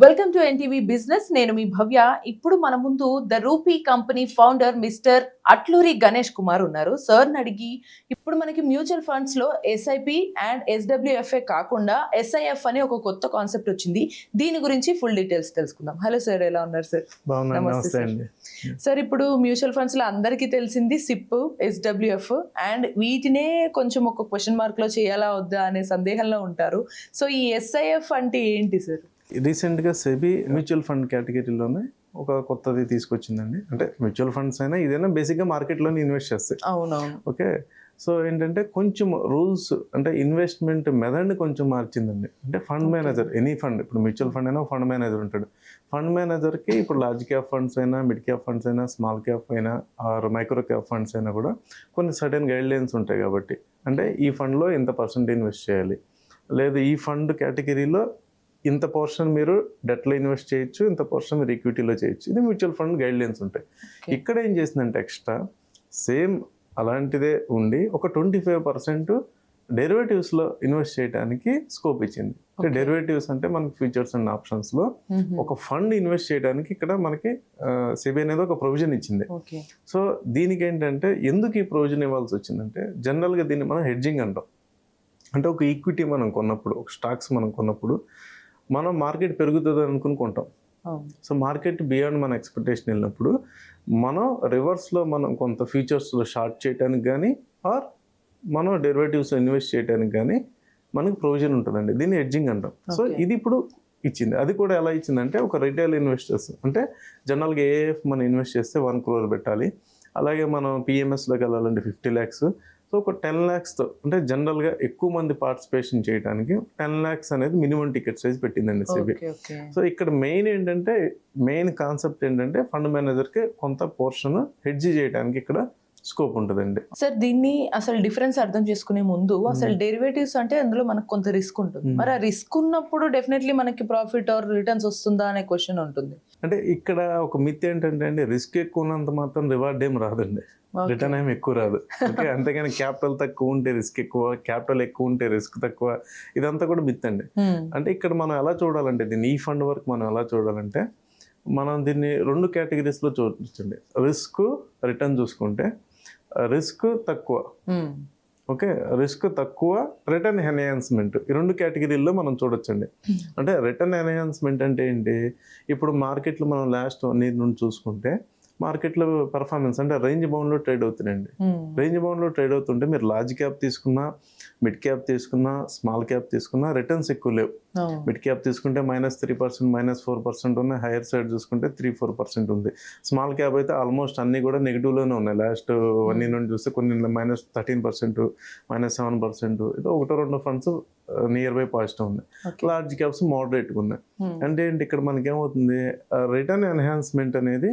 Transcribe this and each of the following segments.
Welcome to NTV business. నేను మీ భవ్య. ఇప్పుడు మన ముందు the rupee company founder mister Atluri Ganesh Kumar ఉన్నారు. సార్ని అడిగి ఇప్పుడు మనకి మ్యూచువల్ ఫండ్స్ లో ఎస్ఐపి అండ్ ఎస్డబ్ల్యూఎఫ్ఏ కాకుండా ఎస్ఐఎఫ్ అని ఒక కొత్త కాన్సెప్ట్ వచ్చింది. దీని గురించి ఫుల్ డీటెయిల్స్ తెలుసుకుందాం. హలో సార్, ఎలా ఉన్నారు సార్? నమస్తే అండి. సార్, ఇప్పుడు మ్యూచువల్ ఫండ్స్ లో అందరికీ తెలిసింది సిప్, ఎస్డబ్ల్యూఎఫ్, అండ్ వీటినే కొంచెం ఒక క్వశ్చన్ మార్క్ లో చేయాలా వద్దా అనే సందేహంలో ఉంటారు. సో ఈ ఎస్ఐఎఫ్ అంటే ఏంటి సార్? రీసెంట్గా సెబీ మ్యూచువల్ ఫండ్ కేటగిరీలోనే ఒక కొత్తది తీసుకొచ్చిందండి. అంటే మ్యూచువల్ ఫండ్స్ అయినా ఇదైనా బేసిక్గా మార్కెట్లోనే ఇన్వెస్ట్ చేస్తాయి. అవునవును. ఓకే, సో ఏంటంటే కొంచెం రూల్స్ అంటే ఇన్వెస్ట్మెంట్ మెథడ్ని కొంచెం మార్చిందండి. అంటే ఫండ్ మేనేజర్, ఎనీ ఫండ్, ఇప్పుడు మ్యూచువల్ ఫండ్ అయినా ఫండ్ మేనేజర్ ఉంటాడు. ఫండ్ మేనేజర్కి ఇప్పుడు లార్జ్ క్యాప్ ఫండ్స్ అయినా, మిడ్ క్యాప్ ఫండ్స్ అయినా, స్మాల్ క్యాప్ అయినా, ఆర్ మైక్రో క్యాప్ ఫండ్స్ అయినా కూడా కొన్ని సర్టెన్ గైడ్ లైన్స్ ఉంటాయి. కాబట్టి అంటే ఈ ఫండ్లో ఇంత పర్సెంట్ ఇన్వెస్ట్ చేయాలి, లేదు ఈ ఫండ్ కేటగిరీలో ఇంత పోర్షన్ మీరు డెట్లో ఇన్వెస్ట్ చేయొచ్చు, ఇంత పోర్షన్ మీరు ఈక్విటీలో చేయొచ్చు. ఇది మ్యూచువల్ ఫండ్ గైడ్ లైన్స్ ఉంటాయి. ఇక్కడ ఏం చేసిందంటే ఎక్స్ట్రా సేమ్ అలాంటిదే ఉండి ఒక 25% డెరివేటివ్స్లో ఇన్వెస్ట్ చేయడానికి స్కోప్ ఇచ్చింది. అంటే డెరివేటివ్స్ అంటే మనకి ఫ్యూచర్స్ అండ్ ఆప్షన్స్లో ఒక ఫండ్ ఇన్వెస్ట్ చేయడానికి ఇక్కడ మనకి సెబీ అనేది ఒక ప్రొవిజన్ ఇచ్చింది. సో దీనికి ఏంటంటే ఎందుకు ఈ ప్రొవిజన్ ఇవ్వాల్సి వచ్చిందంటే, జనరల్గా దీన్ని మనం హెడ్జింగ్ అంటాం. అంటే ఒక ఈక్విటీ మనం కొన్నప్పుడు, ఒక స్టాక్స్ మనం కొన్నప్పుడు మనం మార్కెట్ పెరుగుతుంది అనుకుని కొంటాం. సో మార్కెట్ బియాండ్ మన ఎక్స్పెక్టేషన్ వెళ్ళినప్పుడు మనం రివర్స్లో మనం కొంత ఫ్యూచర్స్లో షార్ట్ చేయడానికి కానీ, ఆర్ మనం డెరివేటివ్స్ ఇన్వెస్ట్ చేయడానికి కానీ మనకి ప్రొవిజన్ ఉంటుందండి. దీన్ని హెడ్జింగ్ అంటాం. సో ఇది ఇప్పుడు ఇచ్చింది. అది కూడా ఎలా ఇచ్చిందంటే, ఒక రిటైల్ ఇన్వెస్టర్స్ అంటే జనరల్గా ఏఎఫ్ మనం ఇన్వెస్ట్ చేస్తే 1 crore పెట్టాలి. అలాగే మనం పిఎంఎస్లోకి వెళ్ళాలంటే 50 lakhs. సో ఒక 10 lakhsతో అంటే జనరల్గా ఎక్కువ మంది పార్టిసిపేషన్ చేయడానికి 10 lakhs అనేది మినిమం టికెట్ సైజ్ పెట్టిందండి సెబీ. సో ఇక్కడ మెయిన్ కాన్సెప్ట్ ఏంటంటే ఫండ్ మేనేజర్కి కొంత పోర్షన్ హెడ్జ్ చేయడానికి ఇక్కడ స్కోప్ ఉంటుందండి. సార్, దీన్ని అసలు డిఫరెన్స్ అర్థం చేసుకునే ముందు అసలు డెరివేటివ్స్ అంటే అందులో మనకు కొంత రిస్క్ ఉంటుంది. మరి ఆ రిస్క్ ఉన్నప్పుడు డెఫినెట్లీ మనకి ప్రాఫిట్ ఆర్ రిటర్న్స్ వస్తుందా అనే క్వశ్చన్ ఉంటుంది. అంటే ఇక్కడ ఒక మిత్ ఏంటంటే అండి, రిస్క్ ఎక్కువ ఉన్నంత మాత్రం రివార్డ్ ఏం రాదండి, రిటర్న్ ఏమి ఎక్కువ రాదు. ఓకే, అంతేగాని క్యాపిటల్ తక్కువ ఉంటే రిస్క్ ఎక్కువ, క్యాపిటల్ ఎక్కువ ఉంటే రిస్క్ తక్కువ, ఇదంతా కూడా మిత్ అండి. అంటే ఇక్కడ మనం ఎలా చూడాలంటే, దీన్ని ఈ ఫండ్ వరకు మనం ఎలా చూడాలంటే, మనం దీన్ని 2 కేటగిరీస్లో చూడొచ్చండి. రిస్క్, రిటర్న్ చూసుకుంటే రిస్క్ తక్కువ, ఓకే, రిస్క్ తక్కువ, రిటర్న్ ఎన్హాన్స్మెంట్, ఈ 2 కేటగిరీల్లో మనం చూడొచ్చండి. అంటే రిటర్న్ ఎన్హాన్స్మెంట్ అంటే ఏంటి, ఇప్పుడు మార్కెట్లో మనం లాస్ట్ 1 year నుండి చూసుకుంటే మార్కెట్లో పర్ఫార్మెన్స్ అంటే రేంజ్ బౌండ్లో ట్రేడ్ అవుతున్నాయండి. రేంజ్ బౌండ్లో ట్రేడ్ అవుతుంటే మీరు లార్జ్ క్యాప్ తీసుకున్నా, మిడ్ క్యాప్ తీసుకున్నా, స్మాల్ క్యాప్ తీసుకున్నా రిటర్న్స్ ఎక్కువ లేవు. మిడ్ క్యాప్ తీసుకుంటే -3%, -4% ఉన్నాయి. హైయర్ సైడ్ చూసుకుంటే 3-4% ఉంది. స్మాల్ క్యాప్ అయితే ఆల్మోస్ట్ అన్నీ కూడా నెగిటివ్లోనే ఉన్నాయి. లాస్ట్ 1 year నుండి చూస్తే కొన్ని -13%, -7%, ఏదో 1-2 ఫండ్స్ నియర్ బై పాజిటివ్ ఉంది. లార్జ్ క్యాప్స్ మోడరేట్గా ఉన్నాయి. అంటే ఏంటి, ఇక్కడ మనకేమవుతుంది, రిటర్న్ ఎన్హాన్స్మెంట్ అనేది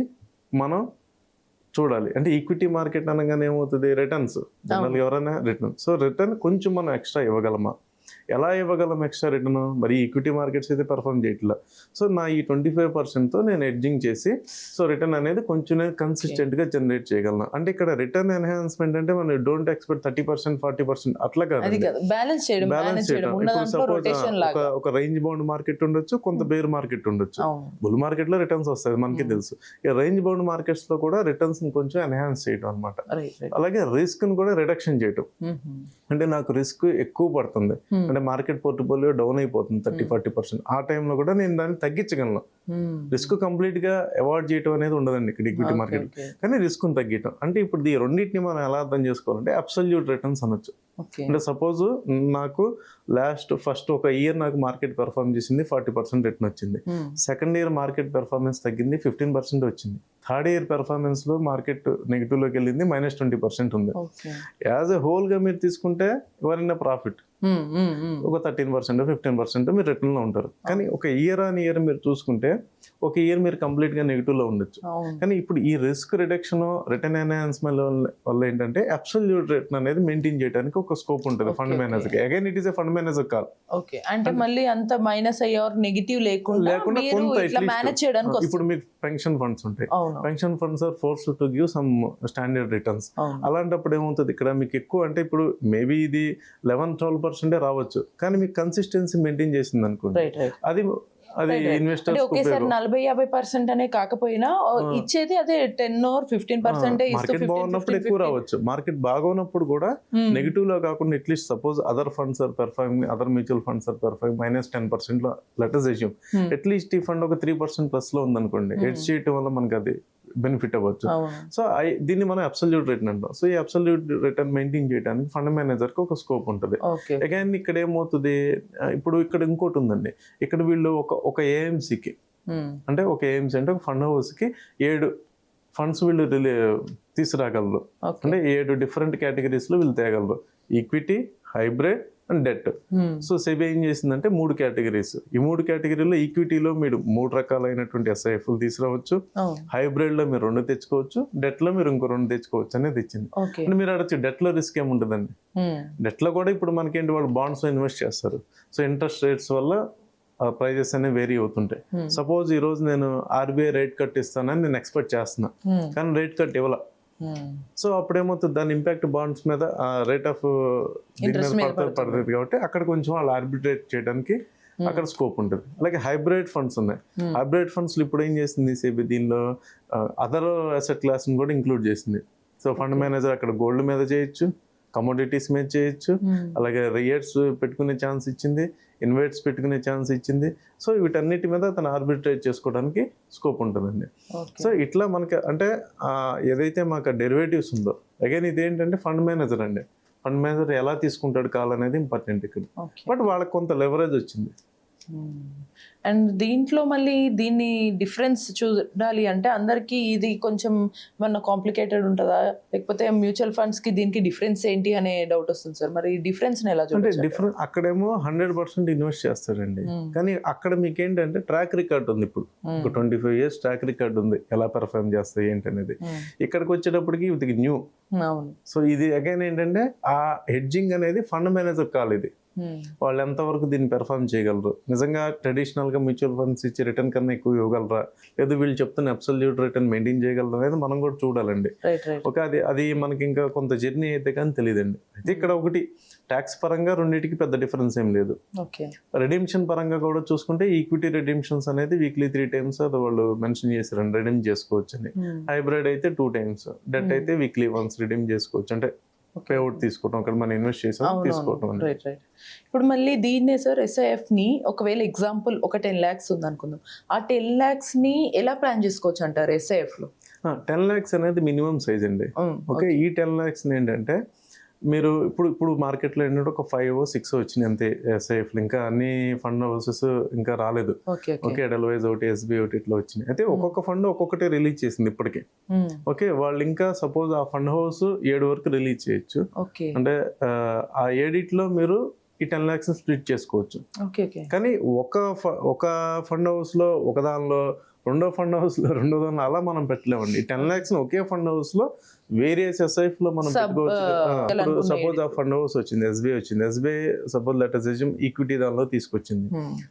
మనం చూడాలి. అంటే ఈక్విటీ మార్కెట్ అనగానే ఏమవుతుంది, రిటర్న్స్ జనరల్గా ఎవరైనా రిటర్న్. సో రిటర్న్ కొంచెం మనం ఎక్స్ట్రా ఇవ్వగలమా, ఎలా ఇవ్వగలం ఎక్స్ట్రా రిటర్న్? మరి ఈక్విటీ మార్కెట్స్ అయితే పర్ఫామ్ చేయట్లా. సో నా ఈ 25%తో నేను హెడ్జింగ్ చేసి సో రిటర్న్ అనేది కొంచెం కన్సిస్టెంట్గా జనరేట్ చేయగలను. అంటే ఇక్కడ రిటర్న్ ఎన్హాన్స్మెంట్ అంటే మనం డోంట్ ఎక్స్పెక్ట్ 30%, 40% అట్లా కాదు, బ్యాలెన్స్ చేయడం. ఇప్పుడు సపోజ్ ఒక రేంజ్ బౌండ్ మార్కెట్ ఉండొచ్చు, కొంత బేర్ మార్కెట్ ఉండొచ్చు. బుల్ మార్కెట్ లో రిటర్న్స్ వస్తాయి మనకి తెలుసు. ఇక రేంజ్ బౌండ్ మార్కెట్స్ లో కూడా రిటర్న్స్ కొంచెం ఎన్హాన్స్ చేయడం అనమాట. అలాగే రిస్క్ ని కూడా రిడక్షన్ చేయడం. అంటే నాకు రిస్క్ ఎక్కువ పడుతుంది, అంటే మార్కెట్ పోర్ట్ఫోలియో డౌన్ అయిపోతుంది 30-40%. ఆ టైంలో కూడా నేను దాన్ని తగ్గించగలను. రిస్క్ కంప్లీట్ గా అవాయిడ్ చేయడం అనేది ఉండదండి ఇక్కడ ఈక్విటీ మార్కెట్, కానీ రిస్క్ తగ్గించడం. అంటే ఇప్పుడు ఈ రెండింటిని మనం ఎలా అర్థం చేసుకోవాలంటే అబ్సల్యూట్ రిటర్న్స్ అనొచ్చు. అంటే సపోజ్ నాకు ఫస్ట్ ఒక ఇయర్ నాకు మార్కెట్ పెర్ఫార్మ్ చేసింది 40% రిటర్న్ వచ్చింది. సెకండ్ ఇయర్ మార్కెట్ పెర్ఫార్మెన్స్ తగ్గింది 15% వచ్చింది. థర్డ్ ఇయర్ పెర్ఫార్మెన్స్ లో మార్కెట్ నెగిటివ్ లోకి వెళ్ళింది -20% ఉంది. యాజ్ ఎ హోల్ గా మీరు తీసుకుంటే ఎవరైనా ప్రాఫిట్ ఒక 13%, 15% మీరు రిటర్న్ లో ఉంటారు. కానీ ఒక ఇయర్ ఆన్ ఇయర్ మీరు చూసుకుంటే ఒక ఇయర్ మీరు కంప్లీట్ గా నెగిటివ్ లో ఉండొచ్చు. కానీ ఇప్పుడు ఈ రిస్క్ రిడక్షన్, రిటర్న్ ఎన్హాన్స్మెంట్ వల్ల ఏంటంటే అబ్సల్యూట్ రిటర్న్ అనేది మెయింటైన్ చేయడానికి ఒక స్కోప్ ఉంటుంది ఫండ్ మేనేజర్ కి. Again it is a fund manager call. Okay, అంటే మళ్ళీ అంత మైనస్ అయ్యో నెగిటివ్ లేకుండా కొంత మేనేజ్ చేయడానికి. ఇప్పుడు మీకు పెన్షన్ ఫండ్స్ ఉంటాయి, pension funds are forced to give some standard returns. అలాంటప్పుడు ఏమవుతుంది, ఇక్కడ మీకు ఎక్కువ అంటే ఇప్పుడు మేబీ ఇది 11-12% రావచ్చు, కానీ మీకు కన్సిస్టెన్సీ మెయింటైన్ చేసింది అనుకోండి, అది అది అంటే ఇన్వెస్టర్స్ ఒకేసారి 40-50% అనే కాకపోయినా ఇచ్చేది అదే 10 or 15% ఇస్తూ మార్కెట్ బాగున్నప్పుడు ఎక్కువ రావచ్చు. మార్కెట్ బాగున్నప్పుడు కూడా నెగిటివ్ లో కాకుండా at least suppose other funds are performing, other mutual funds are performing -10% లో లెటర్స్ ఇష్యూ, అట్లీస్ట్ ఈ ఫండ్ ఒక 3% ప్లస్ లో ఉందనుకోండి, హెడ్జ్ చేయటం వల్ల మనకి అది బెనిఫిట్ అవ్వచ్చు. సో దీన్ని మనం అబ్సల్యూట్ రిటర్న్ అంటాం. సో ఈ అబ్సల్యూట్ రిటర్న్ మెయింటైన్ చేయడానికి ఫండ్ మేనేజర్ కి ఒక స్కోప్ ఉంటుంది. అగైన్ ఇక్కడ ఏమవుతుంది, ఇప్పుడు ఇక్కడ ఇంకోటి ఉందండి, ఇక్కడ వీళ్ళు ఒక ఏఎంసీకి అంటే ఒక ఏఎంసీ అంటే ఒక ఫండ్ హౌస్ కి 7 ఫండ్స్ వీళ్ళు తీసుకురాగలరు. అంటే 7 డిఫరెంట్ కేటగిరీస్ లో వీళ్ళు తేగలరు, equity, hybrid and debt. So SEBI ఏం చేసిందంటే 3 కేటగిరీస్, ఈ 3 కేటగిరీలో ఈక్విటీలో మీరు 3 రకాలైనటువంటి ఎస్ఐఎఫ్లు తీసుకురావచ్చు, హైబ్రిడ్ లో మీరు 2 తెచ్చుకోవచ్చు, డెట్ లో మీరు ఇంకో 2 తెచ్చుకోవచ్చు అనేది ఇచ్చింది. అంటే మీరు అడగచ్చు డెట్ లో రిస్క్ ఏముంటుందండి, డెట్ లో కూడా ఇప్పుడు మనకేంటి వాళ్ళు బాండ్స్ లో ఇన్వెస్ట్ చేస్తారు. సో ఇంట్రెస్ట్ రేట్స్ వల్ల ప్రైజెస్ అనేవి వేరీ అవుతుంటాయి. సపోజ్ ఈ రోజు నేను ఆర్బీఐ రేట్ కట్ ఇస్తానని నేను ఎక్స్పెక్ట్ చేస్తున్నా, కానీ రేట్ కట్ ఇవ్వాల. సో అప్పుడు ఏమవుతుంది, దాని ఇంపాక్ట్ బాండ్స్ మీద రేట్ ఆఫ్ దీని మీద పడుతుంది కాబట్టి అక్కడ కొంచెం వాళ్ళు ఆర్బిట్రేట్ చేయడానికి అక్కడ స్కోప్ ఉంటుంది. అలాగే హైబ్రిడ్ ఫండ్స్ ఉన్నాయి. హైబ్రిడ్ ఫండ్స్ ఇప్పుడు ఏం చేసింది సేబీ, దీనిలో అదర్ అసెట్ క్లాస్ కూడా ఇంక్లూడ్ చేసింది. సో ఫండ్ మేనేజర్ అక్కడ గోల్డ్ మీద చేయొచ్చు, కమోడిటీస్ మీద చేయొచ్చు, అలాగే రియర్స్ పెట్టుకునే ఛాన్స్ ఇచ్చింది, ఇన్వెట్స్ పెట్టుకునే ఛాన్స్ ఇచ్చింది. సో వీటన్నిటి మీద తను ఆర్బిట్రేట్ చేసుకోవడానికి స్కోప్ ఉంటుందండి. సో ఇట్లా మనకి అంటే ఏదైతే మాకు డెరివేటివ్స్ ఉందో, అగైన్ ఇదేంటంటే ఫండ్ మేనేజర్ అండి, ఫండ్ మేనేజర్ ఎలా తీసుకుంటాడు కాల్ అనేది ఇంపార్టెంట్ ఇక్కడ. బట్ వాళ్ళకి కొంత లెవరేజ్ వచ్చింది. అండ్ దీంట్లో మళ్ళీ దీన్ని డిఫరెన్స్ చూడాలి అంటే అందరికీ ఇది కొంచెం ఏమన్నా కాంప్లికేటెడ్ ఉంటుందా, లేకపోతే మ్యూచువల్ ఫండ్స్ కి దీనికి డిఫరెన్స్ ఏంటి అనే డౌట్ వస్తుంది సార్. మరి ఈ డిఫరెన్స్ ఎలా అంటే డిఫరెన్స్ అక్కడేమో 100% ఇన్వెస్ట్ చేస్తాడండి, కానీ అక్కడ మీకు ఏంటంటే ట్రాక్ రికార్డ్ ఉంది. ఇప్పుడు ఒక 25 years ట్రాక్ రికార్డ్ ఉంది, ఎలా పెర్ఫార్మ్ చేస్తాయి ఏంటి అనేది. ఇక్కడికి వచ్చేటప్పటికి ఇది న్యూ. సో ఇది అగైన్ ఏంటంటే ఆ హెడ్జింగ్ అనేది ఫండ్ మేనేజర్ కాల్, ఇది వాళ్ళు ఎంతవరకు దీన్ని పెర్ఫార్మ్ చేయగలరు, నిజంగా ట్రెడిషనల్ గా మ్యూచువల్ ఫండ్స్ ఇచ్చే రిటర్న్ కన్నా ఎక్కువ ఇవ్వగలరా, లేదు వీళ్ళు చెప్తున్న అబ్సల్యూట్ రిటర్న్ మెయింటైన్ చేయగలరా అనేది మనం కూడా చూడాలండి. ఓకే, అది మనకి ఇంకా కొంత జర్నీ అయితే కానీ తెలియదండి. అయితే ఇక్కడ ఒకటి ట్యాక్స్ పరంగా రెండింటికి పెద్ద డిఫరెన్స్ ఏం లేదు. రెడీమ్షన్ పరంగా కూడా చూసుకుంటే ఈక్విటీ రెడీమ్షన్స్ అనేది వీక్లీ 3 times అది వాళ్ళు మెన్షన్ చేశారండి, రెడీమ్ చేసుకోవచ్చు అని. హైబ్రిడ్ అయితే 2 times, డెట్ అయితే వీక్లీ వన్స్ రిడీమ్ చేసుకోవచ్చు, అంటే పేఅవుట్ తీసుకోవటం, అక్కడ మనం ఇన్వెస్ట్ చేసాం తీసుకోవటం. ఇప్పుడు మళ్ళీ దీన్నే సార్ ఎస్ఐఎఫ్ ని ఒకవేళ ఎగ్జాంపుల్ ఒక 10 lakhs ఉంది అనుకుందాం, ఆ 10 lakhs ని ఎలా ప్లాన్ చేసుకోవచ్చు అంటారు ఎస్ఐఎఫ్ లో? 10 lakhs అనేది మినిమం సైజ్ అండి. ఓకే, ఈ 10 lakhs ఏంటంటే మీరు ఇప్పుడు మార్కెట్లో ఏంటంటే ఒక 5 or 6 వచ్చినాయి అంతే ఎస్ఐఎఫ్లు, ఇంకా అన్ని ఫండ్ హౌసెస్ ఇంకా రాలేదు. ఓకే, ఎడల్వైజ్ ఒకటి, ఎస్బీఐ ఒకటి ఇట్లా వచ్చినాయి. అయితే ఒక్కొక్క ఫండ్ ఒక్కొక్కటి రిలీజ్ చేసింది ఇప్పటికే. ఓకే, వాళ్ళు ఇంకా సపోజ్ ఆ ఫండ్ హౌస్ 7 వరకు రిలీజ్ చేయొచ్చు. అంటే ఆ 7 మీరు ఈ 10 lakhs స్ప్లిట్ చేసుకోవచ్చు. కానీ ఒక ఫండ్ హౌస్ లో ఒక దానిలో, రెండో ఫండ్ హౌస్ లో రెండో దానిలో అలా మనం పెట్టలేమండి. 10 lakhs ఒకే ఫండ్ హౌస్ లో వేరియస్ ఎస్ఐఎఫ్ లో మనం పెట్టుకోవచ్చు. సపోజ్ ఆ ఫండ్ హౌస్ వచ్చింది, ఎస్బీఐ వచ్చింది, ఎస్బీఐ సపోజ్ లెటర్స్ ఈక్విటీ దానిలో తీసుకొచ్చింది,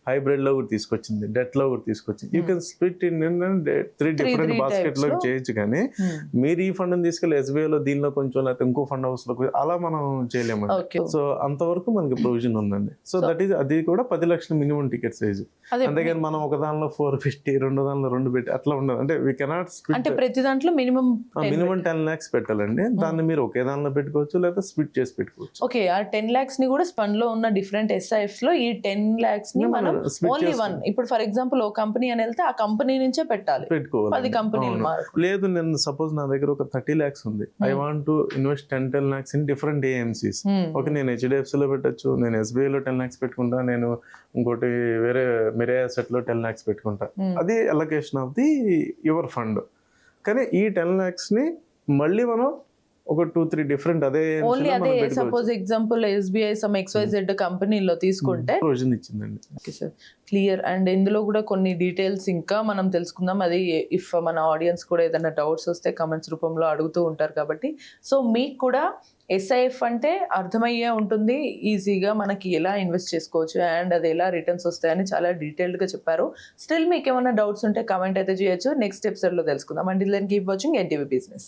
హైబ్రిడ్ లో కూడా తీసుకొచ్చింది, డెట్ లో కూడా తీసుకొచ్చింది. You can split in 3 different basket లో చేయొచ్చు. కానీ మీరు ఈ ఫండ్ తీసుకెళ్ళి ఎస్బీఐ లో దీనిలో కొంచెం, లేకపోతే ఇంకో ఫండ్ హౌస్ లో అలా మనం చేయలేము. సో అంతవరకు మనకి ప్రొవిజన్ ఉందండి. సో దట్ ఈస్, అది కూడా 10 lakhs మినిమం టికెట్ సైజు. అంతేగాని మనం ఒక దానిలో 4 పెట్టి, రెండో దానిలో 2 పెట్టి అట్లా ఉండదు. అంటే వీ కెనాట్ స్ప్లిట్. అంటే ప్రతి దాంట్లో మినిమం 10 lakhs పెట్టాలండి. దాన్ని మీరు ఒకే దానిలో పెట్టుకోవచ్చు, లేదా స్ప్లిట్ చేసి పెట్టుకోవచ్చు. ఓకే, ఆ 10 lakhs ని కూడా ఫండ్ లో ఉన్న డిఫరెంట్ ఎస్ఐఎఫ్స్ లో ఈ 10 lakhs ని మనం ఓన్లీ వన్, ఇప్పుడు ఫర్ ఎగ్జాంపుల్ ఓ కంపెనీ అని వెళ్తే ఆ కంపెనీ నుంచే పెట్టాలి, పెట్టుకోవాలి. అది కంపెనీ లేదు, నేను సపోజ్ నా దగ్గర ఒక 30 lakhs ఉంది, I want to invest 10 lakhs in different AMCs. Okay, నేను హెచ్డిఎఫ్సి లో పెట్టచ్చు, నేను ఎస్బీఐ లో 10 lakhs పెట్టుకుంటా, నేను ఇంకోటి వేరే మిరే అసెట్ లో 10 lakhs పెట్టుకుంటా. అది allocation of the your fund. కానీ ఈ 10 lakhs ని మళ్ళీ మనం ఒక 2-3 డిఫరెంట్ అదే suppose example SBI some XYZ కంపెనీలో తీసుకుంటే ప్రొవిజన్ ఇచ్చిందండి. Okay sir, clear. అండ్ ఇందులో కూడా కొన్ని డీటెయిల్స్ ఇంకా మనం తెలుసుకుందాం. అది ఇఫ్ మన ఆడియన్స్ కూడా ఏదైనా డౌట్స్ వస్తే కమెంట్స్ రూపంలో అడుగుతూ ఉంటారు కాబట్టి, సో మీకు కూడా ఎస్ఐఎఫ్ అంటే అర్థమయ్యే ఉంటుంది, ఈజీగా మనకి ఎలా ఇన్వెస్ట్ చేసుకోవచ్చు అండ్ అది ఎలా రిటర్న్స్ వస్తాయని చాలా డీటెయిల్డ్గా చెప్పారు. స్టిల్ మీకు ఏమైనా డౌట్స్ ఉంటే కమెంట్ అయితే చేయొచ్చు. నెక్స్ట్ ఎపిసోడ్లో తెలుసుకుందాం. And then keep watching NTV business.